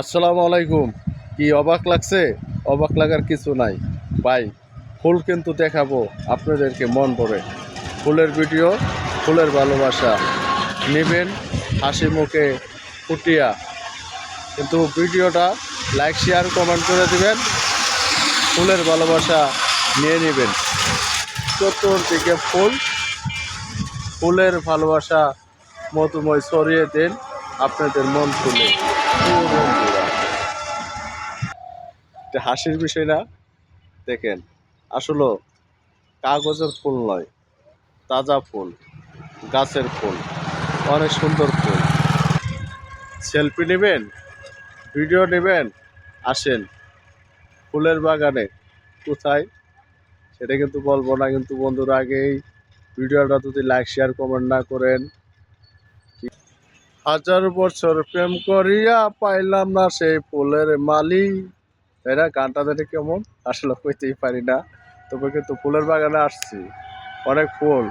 আসসালামু আলাইকুম। কি অবাক লাগছে? অবাক লাগার কিছু নাই ভাই। ফুল কিন্তু দেখাবো আপনাদেরকে মন ভরে। ফুলের ভিডিও, ফুলের ভালোবাসা নেবেন হাসি মুখে ফুটিয়া, কিন্তু ভিডিওটা লাইক শেয়ার কমেন্ট করে দিবেন। ফুলের ভালোবাসা নিয়ে নেবেন। চতুর্দিকে ফুল, ফুলের ভালোবাসা মধুময় ছড়িয়ে দেন আপনাদের মন খুলে। এটা হাসির বিষয় না। দেখেন, আসলে কাগজের ফুল নয়, তাজা ফুল, গাছের ফুল, অনেক সুন্দর ফুল। সেলফি নেবেন, ভিডিও নেবেন, আসেন ফুলের বাগানে। কোথায় সেটা কিন্তু বলবো না, কিন্তু বন্ধুরা আগেই ভিডিওটা যদি লাইক শেয়ার কমেন্ট না করেন। হাজার বছর প্রেম করিয়া পাইলাম না সেই ফুলের মালি। তাই না? গানটা জানি কেমন, আসলে কইতেই পারি না। তবে কিন্তু ফুলের বাগানে আসছি, অনেক ফুল।